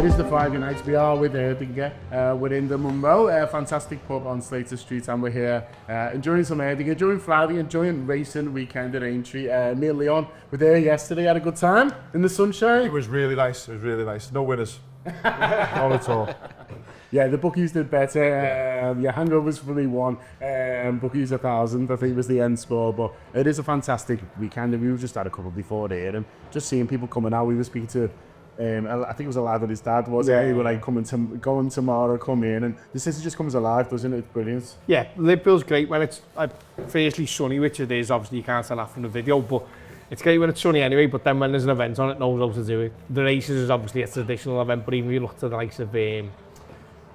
is the Friday night. We are with Erdinger. We're in the Munro, a fantastic pub on Slater Street, and we're here enjoying some Erdinger, enjoying Friday, enjoying racing weekend at Aintree. Me and Leon were there yesterday, had a good time in the sunshine. It was really nice, No winners. Not at all. Yeah, the bookies did better. Hangovers fully won. Bookies 1,000, I think was the end score. But it is a fantastic weekend, and we just had a couple before there, and just seeing people coming out. We were speaking to, I think it was a lad and his dad, wasn't it? He were like, going tomorrow, come in, and the city just comes alive, doesn't it? It's brilliant. Yeah, Liverpool's great when it's fiercely sunny, which it is. Obviously, you can't tell that from the video, but it's great when it's sunny anyway. But then when there's an event on, it knows how to do it. The races is obviously a traditional event, but even if you look to the likes of the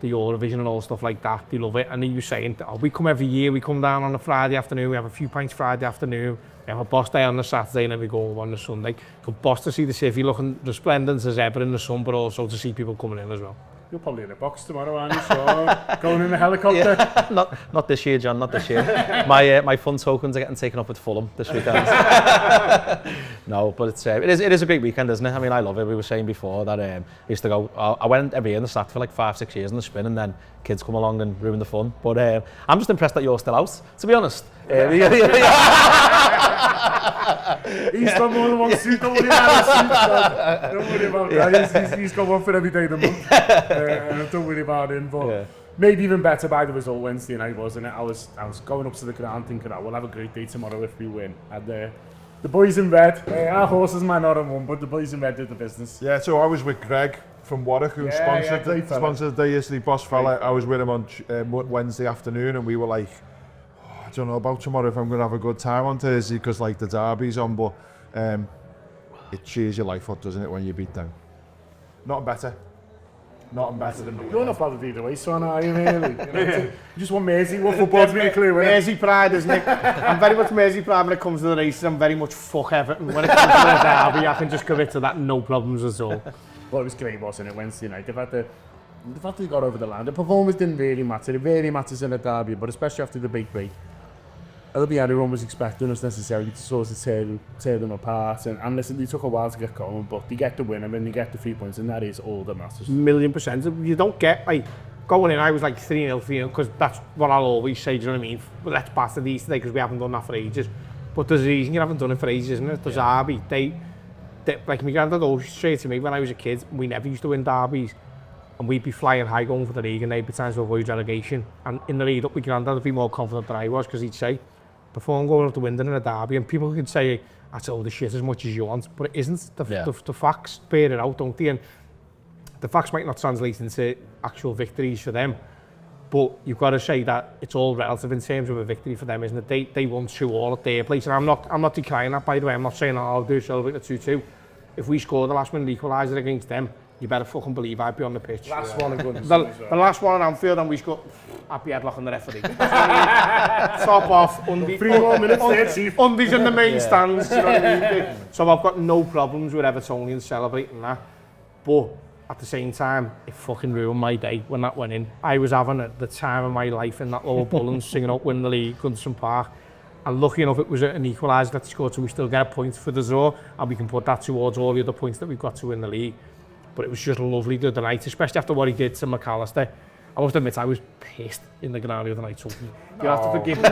Eurovision and all stuff like that, they love it. And he was saying, we come every year, we come down on a Friday afternoon, we have a few pints Friday afternoon, we have a boss day on the Saturday, and then we go home on the Sunday. Good boss to see the city looking resplendent as ever in the sun, but also to see people coming in as well. You're probably in a box tomorrow, aren't you, Shaun? Going in a helicopter? Yeah. Not this year, John, not this year. My fun tokens are getting taken up with Fulham this weekend. No, but it is a great weekend, isn't it? I mean, I love it. We were saying before that I used to go, I went every year in the Stack for like 5-6 years in the spin, and then kids come along and ruin the fun. But I'm just impressed that you're still out, to be honest. He's got more than one suit, don't worry about it. Don't worry about that. He's got one for every day of the month. Don't worry about him. But made even better by the result Wednesday night, wasn't it? I was going up to the ground thinking, we'll have a great day tomorrow if we win. And the boys in red, our horses might not have won, but the boys in red did the business. Yeah, so I was with Greg from Warwick, who sponsored the day yesterday, boss fella. I was with him on Wednesday afternoon, and we were like, I don't know about tomorrow if I'm going to have a good time on Thursday, because like the derby's on, but it cheers your life up, doesn't it, when you beat them? Nothing better than me. You're not bothered either way, son, are you really? You just want Mersey. What football's been clear with Mersey pride, isn't it? I'm very much Mersey pride when it comes to the races. I'm very much fuck Everton. When it comes to the derby, I can just commit to that, no problems at all. Well, it was great, wasn't it, Wednesday night? The fact that they got over the line. The performance didn't really matter. It really matters in a derby, but especially after the big break. I don't think anyone was expecting us necessarily to sort of tear them apart. And listen, they took a while to get going, but they get the win and they get the 3 points, and that is all that matters. 1,000,000%. You don't get, like, going in, I was like 3-0, because that's what I'll always say, do you know what I mean? But let's batter these today, because we haven't done that for ages. But there's a reason you haven't done it for ages, isn't it? The derby, they like, my granddad always straight to me when I was a kid, we never used to win derbies. And we'd be flying high going for the league, and they'd be trying to avoid relegation. And in the lead up, my granddad would be more confident than I was, because he'd say, perform going out the window in a derby, and people could say, that's all the shit as much as you want, but it isn't. The facts bear it out, don't they? And the facts might not translate into actual victories for them, but you've got to say that it's all relative in terms of a victory for them, isn't it? They won 2-2 at their place, and I'm not decrying that, by the way. I'm not saying I'll do celebrate the 2-2. If we score the last minute equaliser against them, you better fucking believe I'd be on the pitch. Last one at Gibbons. The last one at Anfield, and we scored. I'd be headlocking the referee. Top off, 3 more minutes there, undies in the main stands, you know what I mean? So I've got no problems with Evertonians celebrating that. But at the same time, it fucking ruined my day when that went in. I was having the time of my life in that lower Bullens, singing up Win the League, Goodison Park. And lucky enough, it was an equaliser that scored, so we still get a point for the draw, and we can put that towards all the other points that we've got to win the league. But it was just lovely the other night, especially after what he did to McAllister. I must admit, I was pissed in the ground the other night. So you have to forgive me.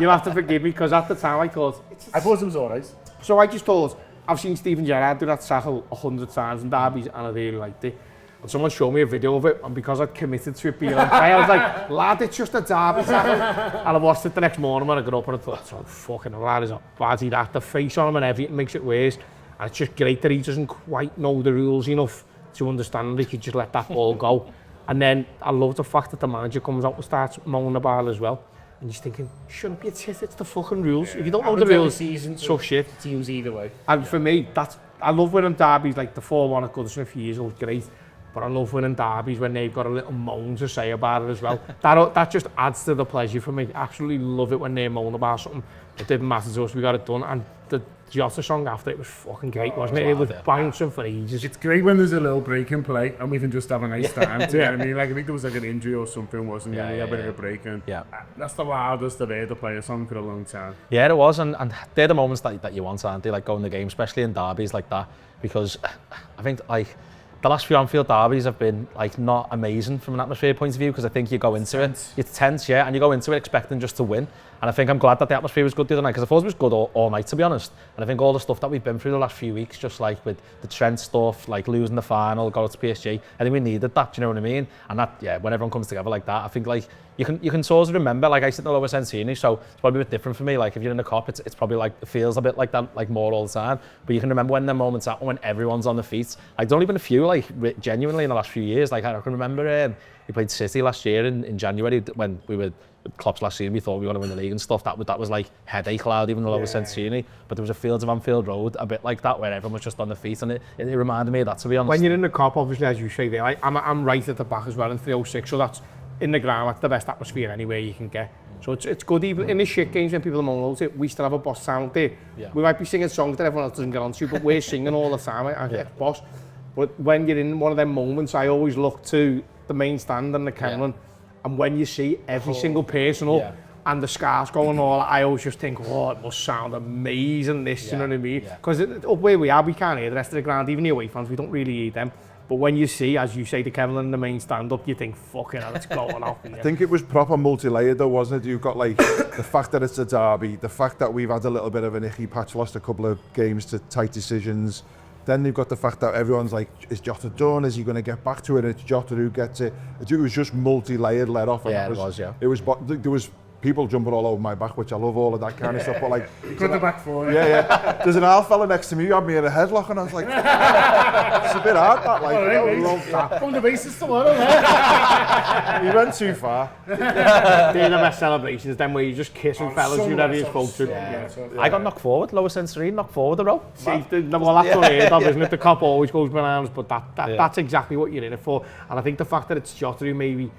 You have to forgive me, because at the time I thought... I thought it was alright. So I just thought, I've seen Steven Gerrard do that tackle 100 times in derbies, and I really liked it. And someone showed me a video of it, and because I'd committed to it being on play, I was like, lad, it's just a derby tackle. And I watched it the next morning when I got up, and I thought, oh, fucking hell, that is a baddie that. The face on him and everything makes it worse. And it's just great that he doesn't quite know the rules enough to understand that he could just let that ball go. And then I love the fact that the manager comes out and starts moaning about it as well. And you're thinking, shouldn't be a tit, it's the fucking rules. If you don't know the rules, so shit. Teams either way. And for me, I love winning derbies, like the 4-1 at Goodison a few years ago was great. But I love winning derbies when they've got a little moan to say about it as well. That just adds to the pleasure for me. Absolutely love it when they moan about something. it didn't matter to us, we got it done, and the Jota song after it was fucking great, wasn't it? It was bouncing for ages. It's great when there's a little break in play and we can just have a nice time. Do you know what I mean? Like, I think there was like an injury or something, wasn't there? We had a bit of a break, and that's the loudest I've heard to play a song for a long time. Yeah, it was, and they're the moments that you want, aren't they? Like going the game, especially in derbies like that, because I think like the last few Anfield derbies have been like not amazing from an atmosphere point of view, because I think you go into it's tense, and you go into it expecting just to win. And I think I'm glad that the atmosphere was good the other night, because I thought it was good all night, to be honest. And I think all the stuff that we've been through the last few weeks, just like with the Trent stuff, like losing the final, got to PSG, I think we needed that, do you know what I mean? And that, when everyone comes together like that, I think like you can sort of remember, like I sit in the lower Sensini, so it's probably a bit different for me. Like if you're in the Cop, it's probably like, it feels a bit like that, like more all the time. But you can remember when the moments happen, when everyone's on the feet. Like there's only been a few, like genuinely in the last few years. Like I can remember we played City last year in January when we were Klopp's last season, we thought we were going to win the league and stuff. That was like headache cloud, even though it was Sensini. But there was a Fields of Anfield Road, a bit like that, where everyone was just on the feet, and it reminded me of that, to be honest. When you're in the Cop, obviously, as you say there, I'm right at the back as well in 306, so that's in the ground, that's the best atmosphere anywhere you can get. So it's good, even in the shit games when people are moaning about it, we still have a boss sound there. Yeah. We might be singing songs that everyone else doesn't get onto, but we're singing all the time, I get boss. But when you're in one of them moments, I always look to the main stand and the Cameron, and when you see every single person up, and the scars going all, I always just think, oh, it must sound amazing, this, you know what I mean? Because up where we are, we can't hear the rest of the ground, even the away fans, we don't really hear them. But when you see, as you say, the Kevin and the main stand-up, you think, fucking hell, it's going off. I think it was proper multi-layered though, wasn't it? You've got like the fact that it's a derby, the fact that we've had a little bit of an icky patch, lost a couple of games to tight decisions. Then you've got the fact that everyone's like, is Jota done? Is he going to get back to it? It's Jota who gets it. It was just multi-layered let off. Yeah, It was, there was people jumping all over my back, which I love all of that kind of stuff. But like, put the back forward. There's an Al fella next to me who had me in a headlock, and I was like, it's a bit hard that. Like, I love that. Come the bases tomorrow, man. He went too far. They're the best celebrations, then where you just kissing fellas you never even spoke to. I got knocked forward, lower Sensory, knocked forward the row. Well, that's unheard of, isn't it? The Cop always goes bananas, but that's exactly what you're in it for. And I think the fact that it's Jota who maybe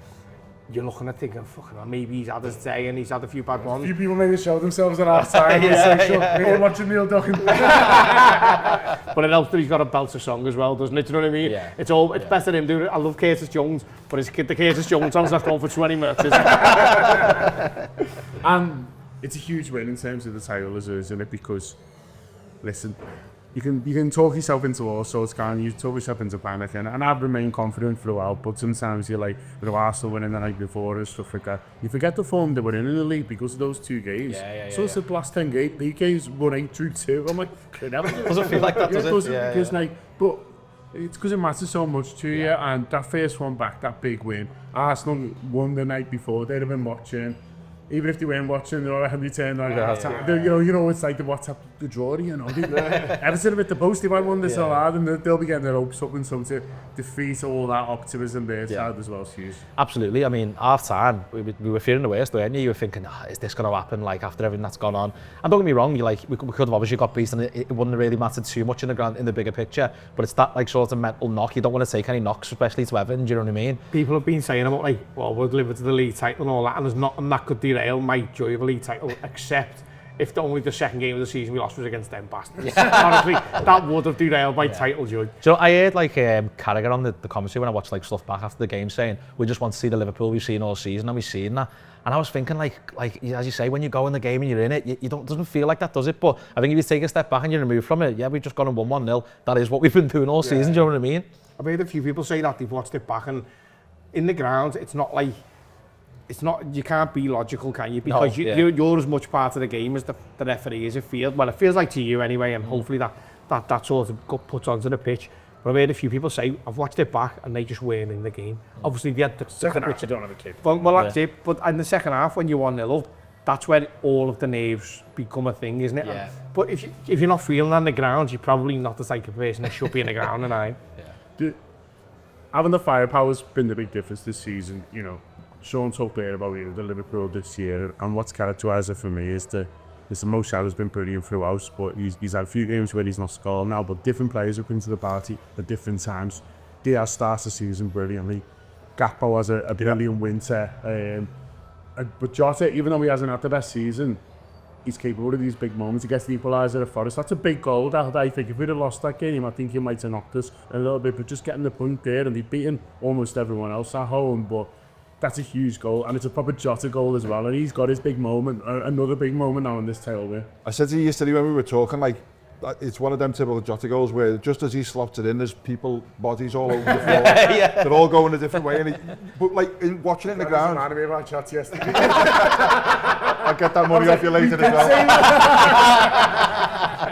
you're looking at thinking, fucking hell, maybe he's had his day and he's had a few bad ones. A few people maybe show themselves at half time on social, or watching Neil Duckin. But it helps that he's got a belter song as well, doesn't it? Do you know what I mean? Yeah. It's best that him doing it. I love Curtis Jones, but the Curtis Jones song's not going for 20 minutes, is it? And it's a huge win in terms of the title, isn't it? Because, listen, you can talk yourself into all sorts, can't you? Talk yourself into panic, and I've remained confident throughout, but sometimes you're like, with Arsenal winning the night before and stuff like that, you forget the form they were in the league because of those two games. So it's the last 10 games, 1-8 through 2. I'm like, doesn't feel like that, does it? Like, but it's because it matters so much to you, and that first one back, that big win, Arsenal won the night before, they'd have been watching. Even if they weren't watching, they're all heavily turned on. You know, it's like the WhatsApp, the draw, you know. Everton have hit the post, they might won this so hard, and they'll be getting their hopes up, and so to defeat all that optimism there side as well, is huge. Absolutely. I mean, half time, we were fearing the worst, weren't you? You were thinking, is this going to happen, like, after everything that's gone on? And don't get me wrong, we could have obviously got beat, and it wouldn't have really mattered too much in the bigger picture, but it's that, like, sort of mental knock. You don't want to take any knocks, especially to Everton, do you know what I mean? People have been saying about, like, well, we'll deliver to the league title and all that, and there's nothing that could derail my joy of a league title, except if only the second game of the season we lost was against them bastards. Honestly, that would have derailed my title joy. So I heard like Carragher on the commentary when I watched like stuff back after the game saying, we just want to see the Liverpool we've seen all season, and we've seen that. And I was thinking, like as you say, when you go in the game and you're in it, it doesn't feel like that, does it? But I think if you take a step back and you're removed from it, we've just gone and won 1-0. That is what we've been doing all season, do you know what I mean? I've heard a few people say that they've watched it back, and in the ground, it's not like, you can't be logical, can you? Because you're as much part of the game as the referee is. It feels like to you anyway, and hopefully that sort of got put onto the pitch. But I've heard a few people say, I've watched it back, and they just weren't in the game. Obviously, they had the second half, you don't have a kick. Well, that's it. But in the second half, when you're 1-0 up, that's when all of the nerves become a thing, isn't it? Yeah. But if you're not feeling on the ground, you're probably not the type of person that should be in the ground, and Having the firepower's been the big difference this season, you know. Shaun talked there about the Liverpool this year, and what's characterised it for me is the Mo Salah's been brilliant throughout, but he's had a few games where he's not scored now, but different players have come to the party at different times. Diaz starts the season brilliantly. Gakpo has a brilliant winter. But Jota, even though he hasn't had the best season, he's capable of these big moments. He gets the equaliser at Forest. That's a big goal. That I think if we'd have lost that game, I think he might have knocked us a little bit. But just getting the point there, and they've beaten almost everyone else at home. But that's a huge goal, and it's a proper Jota goal as well. And he's got his big moment, another big moment now in this tailway. I said to you yesterday when we were talking, like, it's one of them typical Jota goals where just as he slots it in, there's people, bodies all over the floor. They're all going a different way. But like, watching it in the ground... That reminded me of our chat yesterday. I'll get that money off you later as well.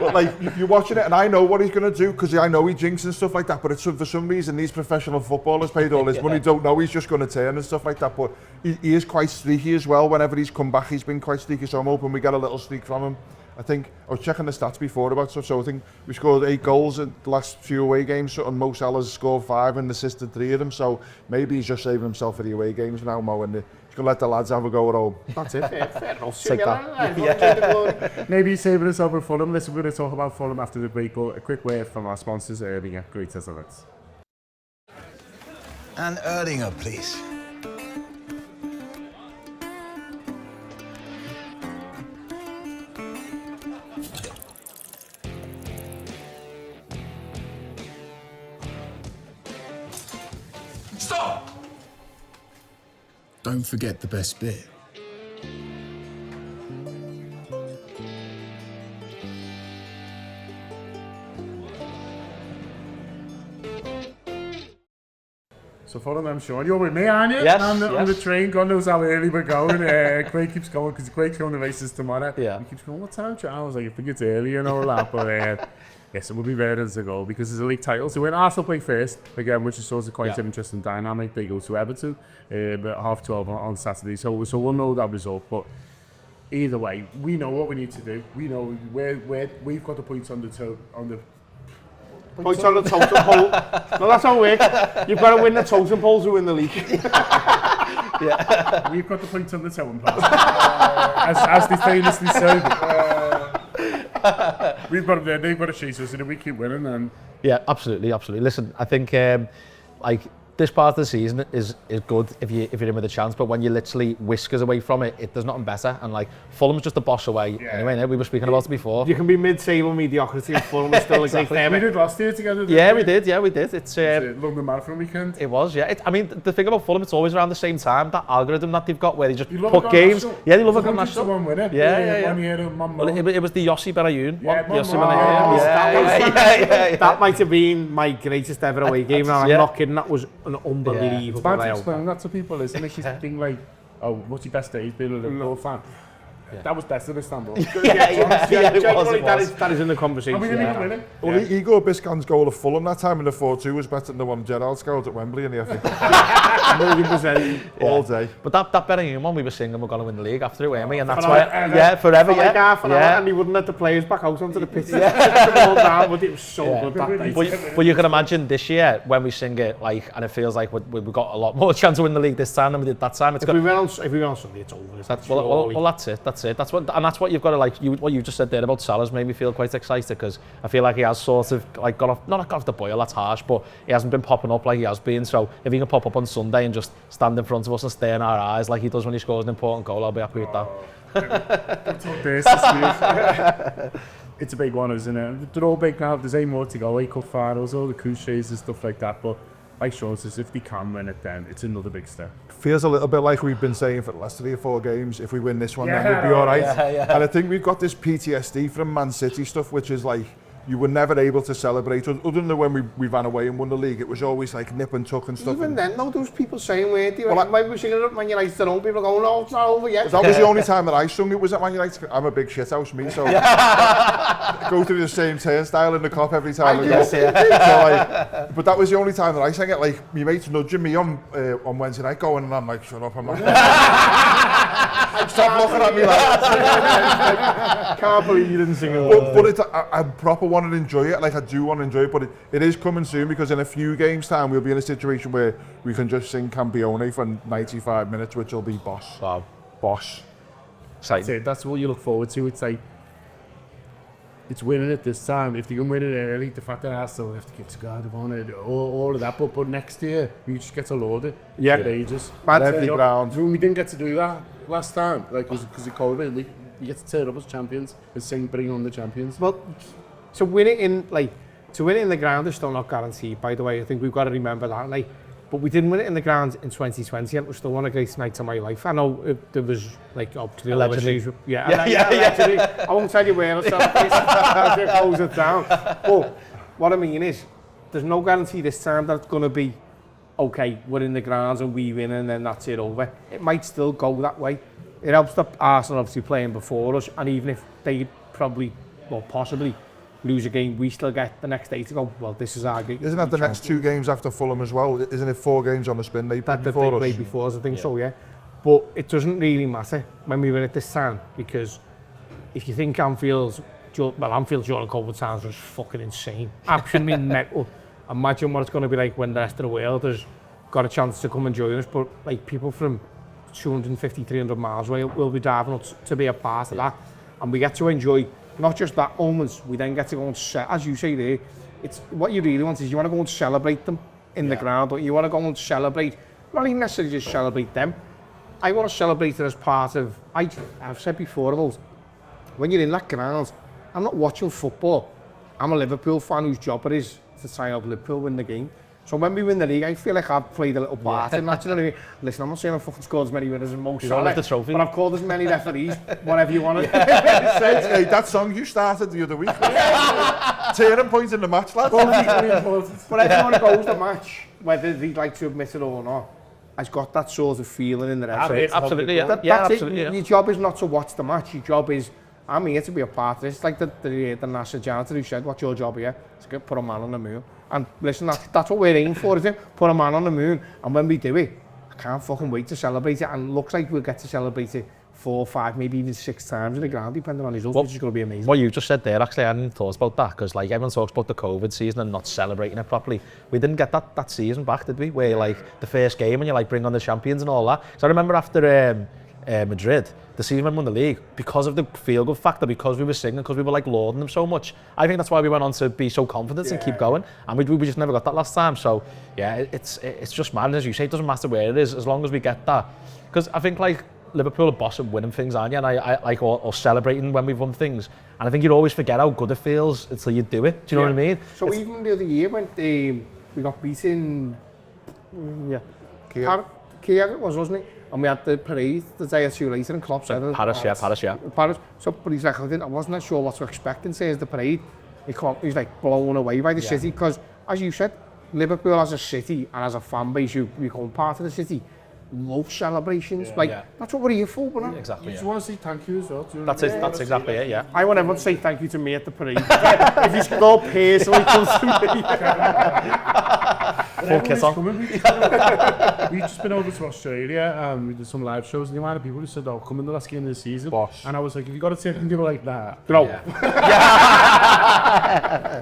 But like, you're watching it and I know what he's going to do because I know he jinx and stuff like that, but it's for some reason these professional footballers paid all this money, don't know he's just going to turn and stuff like that, but he is quite streaky as well. Whenever he's come back, he's been quite streaky, so I'm hoping we get a little streak from him. I think, I was checking the stats before about stuff, so I think we scored 8 goals in the last few away games, and Mo Salah's scored 5 and assisted 3 of them, so maybe he's just saving himself for the away games now, Mo, and he's going to let the lads have a go at home. That's it. Fair enough. Take that. Maybe he's saving himself for Fulham. Listen, we're going to talk about Fulham after the break, but a quick word from our sponsors, Erdinger. Great as always. And Erdinger, please. Stop! Don't forget the best bit. So Fulham, I'm sure you're with me, aren't you? Yes, on the yes. train. God knows how early we're going. Craig keeps going because Craig's going to races tomorrow. Yeah. He keeps going, what time? I was like, I think it's early and all that. But yes, it will be ready to go because there's a league title. So when Arsenal play first, again, which is sort of quite an interesting dynamic, they go to Everton at 12:30 on Saturday. So we'll know that result. But either way, we know what we need to do. We know we've got the points on the Points on the totem pole. No, that's how it works. You've got to win the totem pole to win the league. We've got the points on the totem pole. As they famously say. We've got them there, they've got to chase us, and if we keep winning, then... Yeah, absolutely. Listen, I think like this part of the season is good if you're in with a chance, but when you literally whiskers away from it, there's nothing better. And like Fulham's just a boss away anyway. We were speaking about it before. You can be mid-table mediocrity and Fulham is still exactly. We did last year together. We did. It's London Marathon weekend. It was, yeah. I mean, the thing about Fulham, it's always around the same time. That algorithm that they've got where they just put games. Yeah, they love a good national. One winner. Yeah. 1 year, Well, it was the Yossi Benayoun. That might have been my greatest ever away game. I'm not kidding. That was an unbelievable. It's bad to explain that to people, isn't it? She's thinking like, oh, what's your best day? He's been a Liverpool fan. That was best in Istanbul. That is in the conversation. We didn't even win it. Well, Igor Biscan's goal of Fulham that time in the 4-2 was better than the one Gerrard scored at Wembley in the FA. 100%. All day. But that Benayoun one, we were singing we're going to win the league after it, weren't we? And that's why, forever, like half an hour, and he wouldn't let the players back out onto the pitch. Down, but it was so good that day. But you can imagine this year when we sing it, like, and it feels like we've got a lot more chance to win the league this time than we did that time. If we went on Sunday, it's over. Well, that's it. That's what you've got to like. What you just said there about Salah's made me feel quite excited because I feel like he has sort of like not got off the boil. That's harsh, but he hasn't been popping up like he has been. So if he can pop up on Sunday and just stand in front of us and stare in our eyes like he does when he scores an important goal, I'll be happy with that. It's a big one, isn't it? They're all big now. There's 8 more to go. 8 cup finals, all the cliches and stuff like that. But like Shaun says, if they can win it, then it's another big step. Feels a little bit like we've been saying for the last 3 or 4 games. If we win this one, then we'll be all right. And I think we've got this PTSD from Man City stuff, which is like you were never able to celebrate. Other than when we ran away and won the league, it was always like nip and tuck and stuff. Even then, though, there was people saying, weren't they? Well, when we were singing it at Man United at home, people were going, no, it's not over yet. That was the only time that I sung it was at Man United. I'm a big shithouse, me, so go through the same turnstile in the Kop every time I go. So, like, but that was the only time that I sang it. Like, my mate's nudging me on Wednesday night going, and I'm like, shut up, I'm not. Stop looking at me like that. Can't believe you didn't sing it. But I proper want to enjoy it. Like, I do want to enjoy it, but it is coming soon because in a few games' time we'll be in a situation where we can just sing Campione for 95 minutes, which will be boss. Wow. Boss. That's it. That's what you look forward to. It's like, it's winning it this time. If they can win it early, the fact that Arsenal have to get to God on it, all of that. But next year, we just get to load it. Yeah. For ages. Empty ground. We didn't get to do that last time, like, because of COVID. You get to turn up as champions and sing "Bring on the Champions." Well, to win it in the ground is still not guaranteed. By the way, I think we've got to remember that. Like, but we didn't win it in the ground in 2020, and it was still one of the greatest nights of my life. I know there was like up to the Allegedly. allegedly. I won't tell you where I celebrate. I'll close it down. But what I mean is, there's no guarantee this time that it's going to be okay. We're in the grounds and we win, and then that's it over. It might still go that way. It helps that Arsenal obviously playing before us, and even if they probably, well, possibly lose a game, we still get the next day to go, well, this is our game. Isn't that the next 2 games after Fulham as well? Isn't it 4 games on the spin they played before us? Played before us, I think so, yeah. But it doesn't really matter when we win at this time, because if you think Anfield during COVID times was fucking insane, absolutely mental. Imagine what it's going to be like when the rest of the world has got a chance to come and join us, but like people from 250, 300 miles away will be driving up to be a part of that, and we get to enjoy not just that moments, we then get to go and as you say there, it's what you really want is you want to go and celebrate them in the ground, but you want to go and celebrate, not even necessarily just celebrate them. I want to celebrate it as part of, I've said before about, when you're in that ground, I'm not watching football, I'm a Liverpool fan whose job it is to try out Liverpool win the game. So when we win the league, I feel like I've played a little part in that. You know what I mean? Listen, I'm not saying I've fucking scored as many winners as Mo Salah, the trophy. but I've called as many referees, whatever you want to Hey, that song you started the other week. Turning point in the match, lads. But everyone who goes to the match, whether they'd like to admit it or not, has got that sort of feeling in the rest. Absolutely, yeah. That's Absolutely, it. Your job is not to watch the match. Your job is, I'm here to be a part of this. It's like the NASA janitor who said, what's your job here? It's to put a man on the moon. And listen, that's what we're aiming for, isn't it? Put a man on the moon. And when we do it, I can't fucking wait to celebrate it. And it looks like we'll get to celebrate it 4, 5, maybe even 6 times in the ground, depending on results, which is going to be amazing. What you just said there, actually, I hadn't thought about that, because like everyone talks about the COVID season and not celebrating it properly. We didn't get that season back, did we? Where like the first game and you like bring on the champions and all that. So I remember after Madrid, the season when we won the league, because of the feel-good factor, because we were singing, because we were like lauding them so much. I think that's why we went on to be so confident and keep going. And we just never got that last time. So yeah, it's just mad. As you say, it doesn't matter where it is, as long as we get that. Because I think like Liverpool are boss at winning things, aren't you? And I like or celebrating when we've won things. And I think you'd always forget how good it feels until you do it. Do you know what I mean? So even the other year when we got beaten, Kiev it was, wasn't it? And we had the parade the day or two later in Klopp said Paris. So, but he's like, I wasn't sure what to expect and says the parade. He's like blown away by the city, because as you said, Liverpool as a city and as a fan base who become part of the city, love celebrations. That's what we're here for, but exactly. You just want to say thank you as well. That's exactly it, yeah. I want everyone to say thank you to me at the parade. If he's all personally comes to me. Full kiss on. We've just been over to Australia, we did some live shows, and the amount of people who said, oh, come in the last game of the season. Bosh. And I was like, if you got to take and give it like that. No.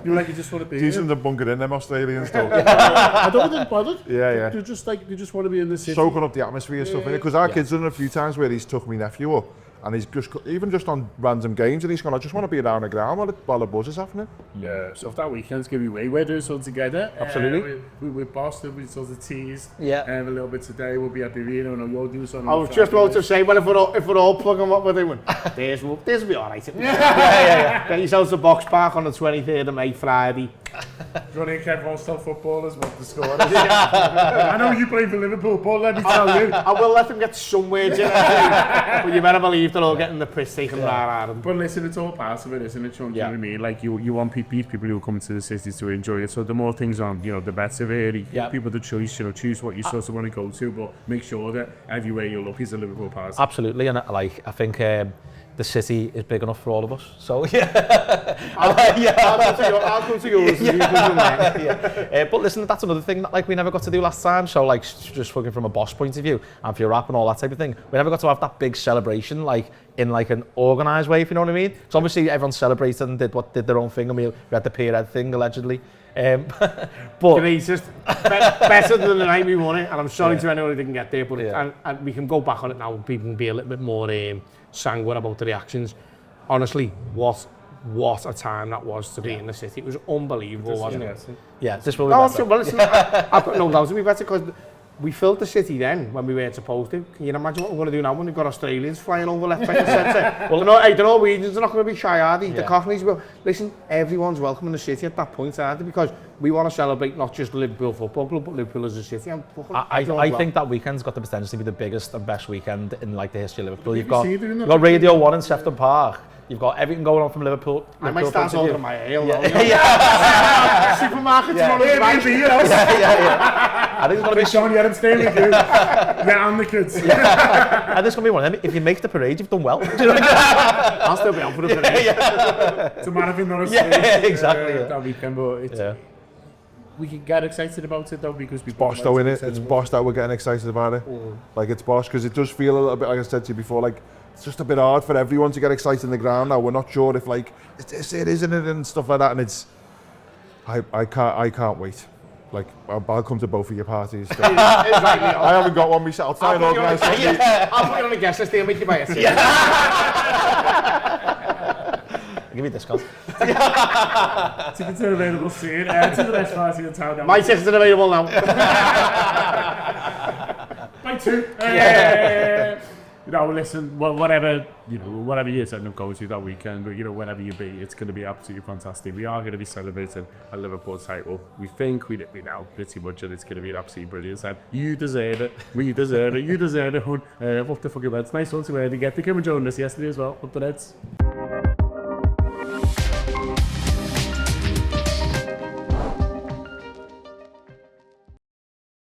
You were like, you just want to be Decent to bunker in them Australians though. I don't think they're bothered. Yeah. They're just like, they just want to be in the city. Soaking up the atmosphere and stuff in it, because our kids done it a few times where he's took my nephew up, and he's just even just on random games, and he's gone, I just want to be around the ground while the buzz is happening. Yeah, so if that weekend's going to be way, we're doing something together. Absolutely. We're Boston, we sort of teased. Yeah. A little bit today, we'll be at the arena, and you're doing something. I was just about to say, well, if we're all plugging what we're doing, this will be alright. Get yourselves a box park on the 23rd of May, Friday. Johnny and Kev won't tell footballers what the score is. I know you play for Liverpool, but let me tell you. I will let them get somewhere, but you better believe they're all getting the piss taken right out of them. But listen, it's all part of it, isn't it, Shaun? Do you know what I mean? Like, you want people who come to the city to enjoy it. So the more things on, the better, really. Give people the choice, choose what you sort of want to go to, but make sure that everywhere you look is a Liverpool part. Absolutely, and I think the city is big enough for all of us. So I'll come to yours. But listen, that's another thing that like we never got to do last time. So like just fucking from a boss point of view, Anfield Wrap and all that type of thing, we never got to have that big celebration like in like an organised way, if you know what I mean. So obviously everyone celebrated and did their own thing, and we had the Pierhead thing allegedly. But greatest, better than the night we won it, and I'm sorry to anyone who didn't get there, but and we can go back on it now and people can be a little bit more sanguine about the reactions. Honestly, what a time that was to be in the city. It was unbelievable, wasn't it? Yeah, this will be no, better. well, listen, I've got no doubt it'll be better, because we filled the city then when we weren't supposed to. Can you imagine what we're going to do now when we've got Australians flying over left, right and centre? Well, no, the Norwegians are not going to be shy, are they? The Cockneys will. Listen, everyone's welcome in the city at that point, aren't they? Because we want to celebrate not just Liverpool Football Club, but Liverpool as a city. I think that weekend's got the potential to be the biggest and best weekend in like the history of Liverpool. You've got Radio 1 in Sefton Park. You've got everything going on from Liverpool. I might start ordering my ale. Supermarket tomorrow. I think it's going to be Shaun, I'm staying with you. Yeah, and the kids. And this is going to be one of them. If you make the parade, you've done well. I'll still be on for the parade. It's a marathon, not a stage. Yeah, exactly. That weekend, but it's, we can get excited about it though because it's boss though, innit? It's boss that we're getting excited about it. Like it's boss because it does feel a little bit, like I said to you before, like it's just a bit hard for everyone to get excited in the ground now. We're not sure if like it isn't it and stuff like that, and it's I can't wait. Like I'll come to both of your parties. So. I haven't got one myself. I'll try and organise something. I'll put you on a guest list and make you buy it. I'll give you a discount. Tickets are available soon. To the best party in town. My tickets are available now. Buy 2. You know, listen, whatever you end up going to that weekend, but wherever you be, it's going to be absolutely fantastic. We are going to be celebrating a Liverpool title. We think we know pretty much that it's going to be an absolutely brilliant time. You deserve it. We deserve it. You deserve it, hun. What the fuck about it? It's nice one to get to come and join us yesterday as well. Up the Reds.